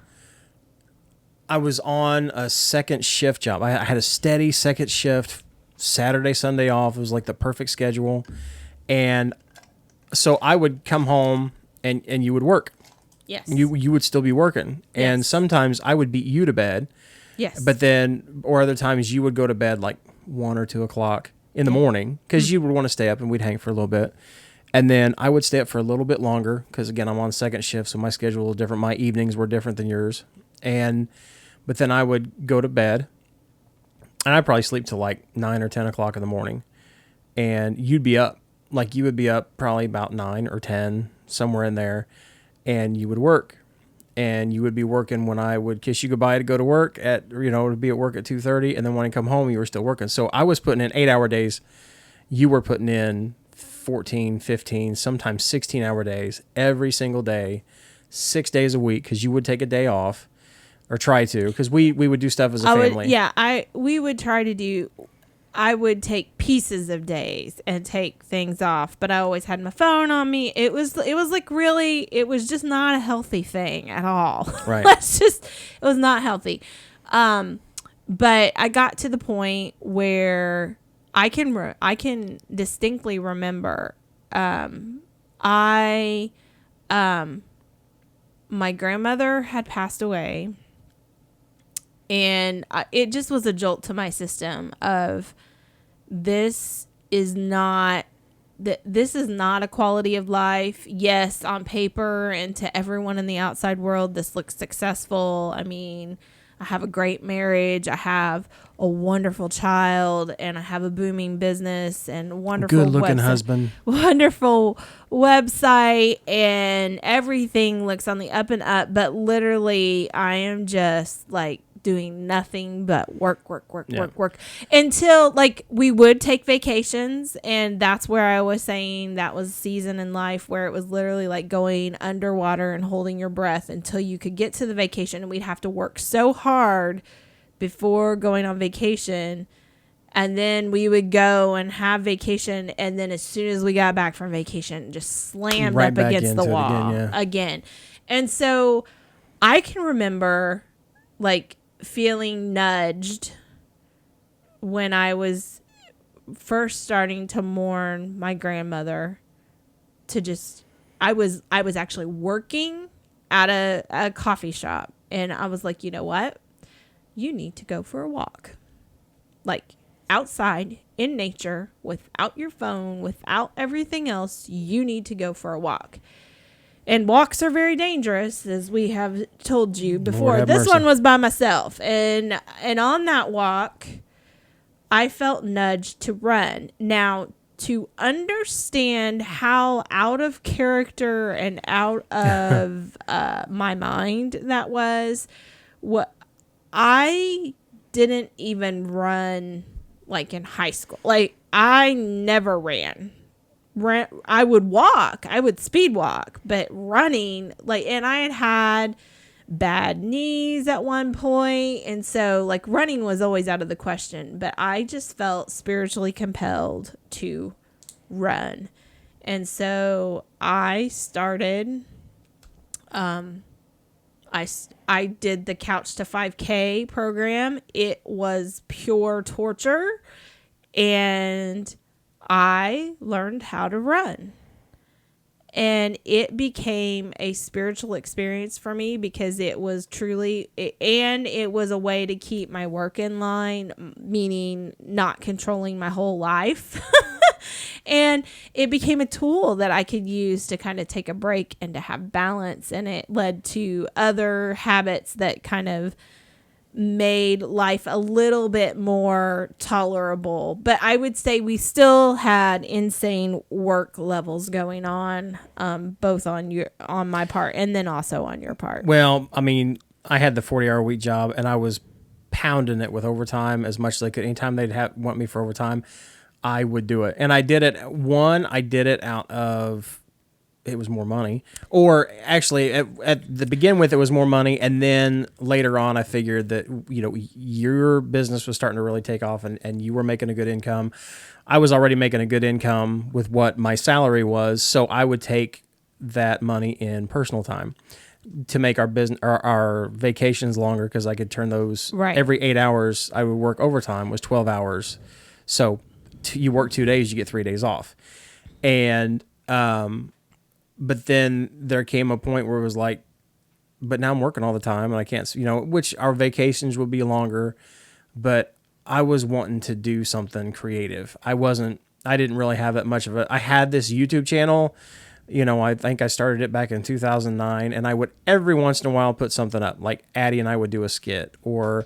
I was on a second shift job. I had a steady second shift, Saturday, Sunday off. It was like the perfect schedule. And so I would come home and you would work. Yes. You would still be working. And sometimes I would beat you to bed. Yes. But then, or other times you would go to bed like 1 or 2 o'clock in the morning because you would want to stay up and we'd hang for a little bit. And then I would stay up for a little bit longer because, again, I'm on second shift, so my schedule is different. My evenings were different than yours. But then I would go to bed, and I'd probably sleep till like 9 or 10 o'clock in the morning. And you'd be up. Like, you would be up probably about 9 or 10, somewhere in there, and you would work. And you would be working when I would kiss you goodbye to go to work to be at work at 2:30, and then when I come home, you were still working. So I was putting in 8-hour days. You were putting in 14, 15, sometimes 16-hour days every single day, 6 days a week, because you would take a day off or try to, because we would do stuff as a family. We would try to do. I would take pieces of days and take things off, but I always had my phone on me. It was just not a healthy thing at all. Right. It was not healthy. But I got to the point where I can distinctly remember, my grandmother had passed away, and it just was a jolt to my system of, this is not a quality of life. Yes, on paper and to everyone in the outside world, this looks successful. I mean, I have a great marriage. I have a wonderful child, and I have a booming business and wonderful good-looking husband, wonderful website, and everything looks on the up and up. But literally, I am just like doing nothing but work until like we would take vacations. And that's where I was saying that was a season in life where it was literally like going underwater and holding your breath until you could get to the vacation. And we'd have to work so hard before going on vacation. And then we would go and have vacation. And then as soon as we got back from vacation, just slammed up against the wall again. And so I can remember like feeling nudged when I was first starting to mourn my grandmother to just, I was actually working at a coffee shop, and I was like, you know what? You need to go for a walk. Like outside in nature, without your phone, without everything else, you need to go for a walk. And walks are very dangerous, as we have told you before. This one was by myself. And on that walk, I felt nudged to run. Now, to understand how out of character and out of my mind that was, what I didn't even run like in high school. Like, I never ran. I would walk. I would speed walk, but running, like, and I had bad knees at one point, and so like running was always out of the question. But I just felt spiritually compelled to run, and so I started. I did the Couch to 5K program. It was pure torture, and I learned how to run, and it became a spiritual experience for me because it was it was a way to keep my work in line, meaning not controlling my whole life. And it became a tool that I could use to kind of take a break and to have balance. And it led to other habits that kind of made life a little bit more tolerable. But I would say we still had insane work levels going on, both on my part and then also on your part. Well, I mean, I had the 40-hour week job, and I was pounding it with overtime as much as I could. Anytime they'd want me for overtime, I would do it. And I did it. I did it out of, it was more money. Or actually, at the begin with, it was more money. And then later on, I figured that, your business was starting to really take off, and you were making a good income. I was already making a good income with what my salary was. So I would take that money in personal time to make our business, our vacations longer, because I could turn those every 8 hours. I would work overtime was 12 hours. So you work 2 days, you get 3 days off. And, but then there came a point where it was like, but now I'm working all the time and I can't, which our vacations would be longer, but I was wanting to do something creative. I didn't really have that much of I had this YouTube channel, I think I started it back in 2009, and I would every once in a while put something up, like Addie and I would do a skit, or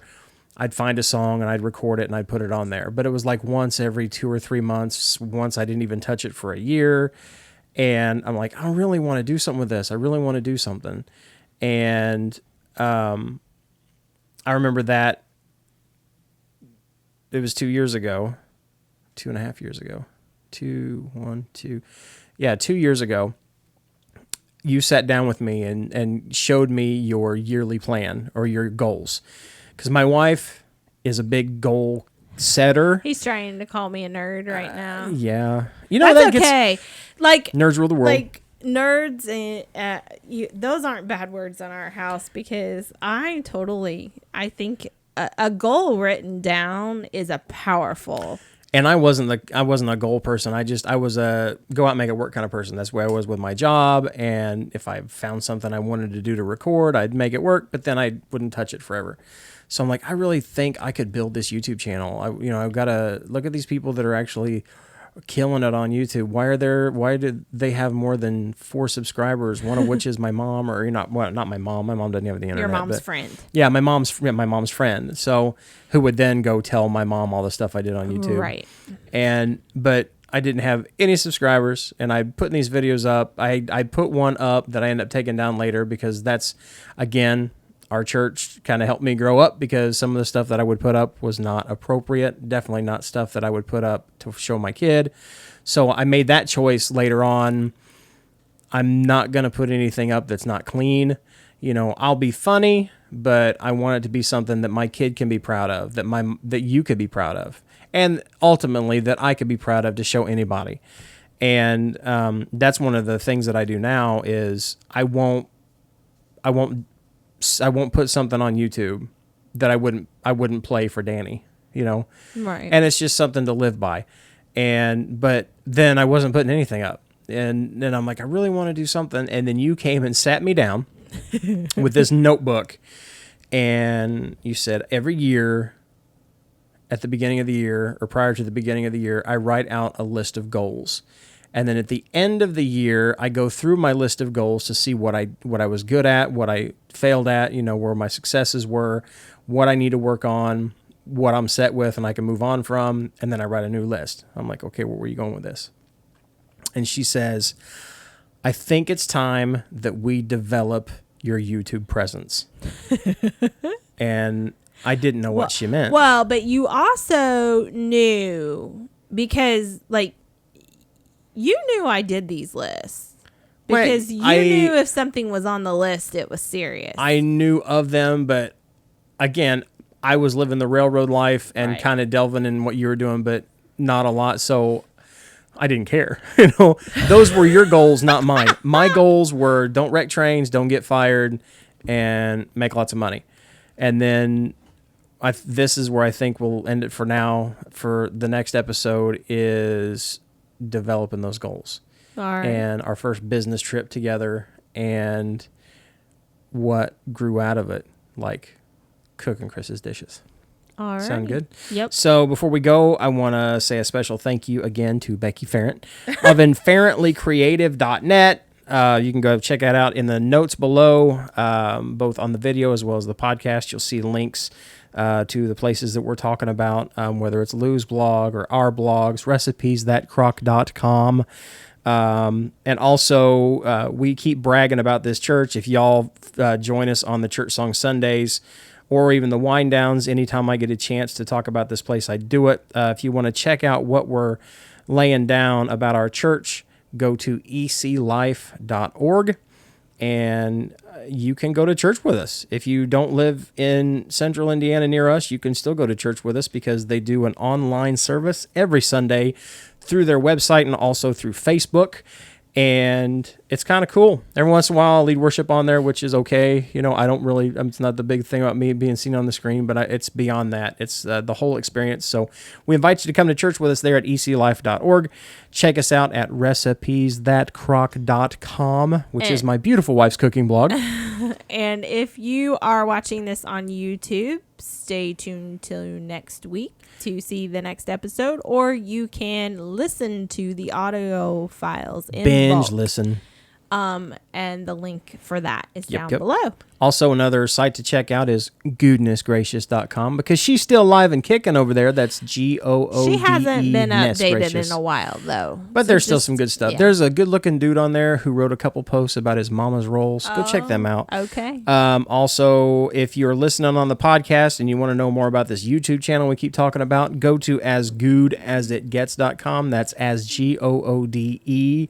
I'd find a song and I'd record it and I'd put it on there. But it was like once every 2 or 3 months. Once I didn't even touch it for a year. And I'm like, I really want to do something with this. I really want to do something. And I remember that it was 2 years ago, 2.5 years ago, 2 years ago, you sat down with me and showed me your yearly plan or your goals. Because my wife is a big goal setter. He's trying to call me a nerd right now. Yeah. That's okay. Like, nerds rule the world. Like, nerds, those aren't bad words in our house, because I think a goal written down is a powerful. And I wasn't a goal person. I was a go out and make it work kind of person. That's where I was with my job. And if I found something I wanted to do to record, I'd make it work, but then I wouldn't touch it forever. So I'm like, I really think I could build this YouTube channel. I've got to look at these people that are actually killing it on YouTube. Why did they have more than 4 subscribers? One of which is my mom, or not my mom. My mom doesn't have the internet. Your mom's friend. Yeah, my mom's friend. So who would then go tell my mom all the stuff I did on YouTube. Right. But I didn't have any subscribers, and I put these videos up. I put one up that I ended up taking down later, because that's, again, our church kind of helped me grow up, because some of the stuff that I would put up was not appropriate. Definitely not stuff that I would put up to show my kid. So I made that choice later on. I'm not going to put anything up that's not clean. I'll be funny, but I want it to be something that my kid can be proud of, that you could be proud of, and ultimately that I could be proud of to show anybody. And that's one of the things that I do now is I won't put something on YouTube that I wouldn't play for Danny, Right. And it's just something to live by. But then I wasn't putting anything up. And then I'm like, I really want to do something. And then you came and sat me down with this notebook, and you said, every year at the beginning of the year, or prior to the beginning of the year, I write out a list of goals. And then at the end of the year, I go through my list of goals to see what I was good at, what I failed at, where my successes were, what I need to work on, what I'm set with and I can move on from. And then I write a new list. I'm like, okay, where are you going with this? And she says, I think it's time that we develop your YouTube presence. And I didn't know what she meant. Well, but you also knew, because, like, you knew I did these lists, because you knew if something was on the list, it was serious. I knew of them, but again, I was living the railroad life and kind of delving in what you were doing, but not a lot. So I didn't care. Those were your goals, not mine. My goals were don't wreck trains, don't get fired, and make lots of money. And then this is where I think we'll end it for now. For the next episode is developing those goals. All right. And our first business trip together, and what grew out of it, like cooking Chris's dishes. All right. Sound good? Yep. So before we go, I want to say a special thank you again to Becky Ferrant of inferentlycreative.net. You can go check that out in the notes below, both on the video as well as the podcast. You'll see links to the places that we're talking about, whether it's Lou's blog or our blogs, recipesthatcrock.com. And also, we keep bragging about this church. If y'all join us on the Church Song Sundays or even the wind downs, anytime I get a chance to talk about this place, I do it. If you want to check out what we're laying down about our church, go to eclife.org. And you can go to church with us. If you don't live in central Indiana near us, you can still go to church with us, because they do an online service every Sunday through their website and also through Facebook. And it's kind of cool. Every once in a while, I'll lead worship on there, which is okay. I don't really, it's not the big thing about me being seen on the screen, but it's beyond that. It's the whole experience. So we invite you to come to church with us there at eclife.org. Check us out at recipesthatcrock.com, which is my beautiful wife's cooking blog. And if you are watching this on YouTube, stay tuned till next week to see the next episode, or you can listen to the audio files in binge bulk. listen. And the link for that is down below. Also, another site to check out is goodnessgracious.com because she's still live and kicking over there. That's GOODE. She hasn't been updated in a while, though. But there's still some good stuff. Yeah. There's a good-looking dude on there who wrote a couple posts about his mama's rolls. Go check them out. Okay. Also, if you're listening on the podcast and you want to know more about this YouTube channel we keep talking about, go to asgoodasitgets.com. That's AsGoode.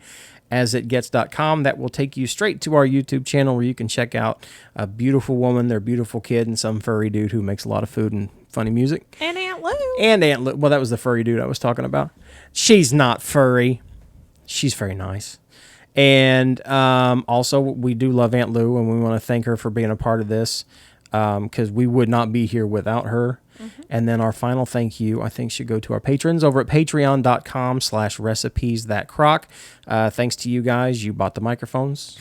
asitgets.com. That will take you straight to our YouTube channel where you can check out a beautiful woman, their beautiful kid, and some furry dude who makes a lot of food and funny music. And Aunt Lou. Well, that was the furry dude I was talking about. She's not furry. She's very nice. And also, we do love Aunt Lou, and we want to thank her for being a part of this because we would not be here without her. Mm-hmm. And then our final thank you, I think, should go to our patrons over at patreon.com/recipes-that-crock. Thanks to you guys. You bought the microphones.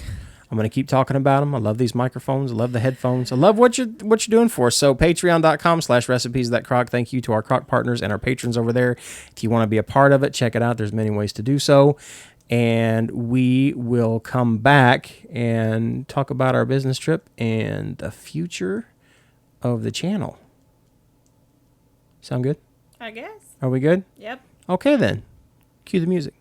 I'm going to keep talking about them. I love these microphones. I love the headphones. I love what you're doing for us. So patreon.com/recipes-that-crock. Thank you to our Crock partners and our patrons over there. If you want to be a part of it, check it out. There's many ways to do so. And we will come back and talk about our business trip and the future of the channel. Sound good? I guess. Are we good? Yep. Okay, then. Cue the music.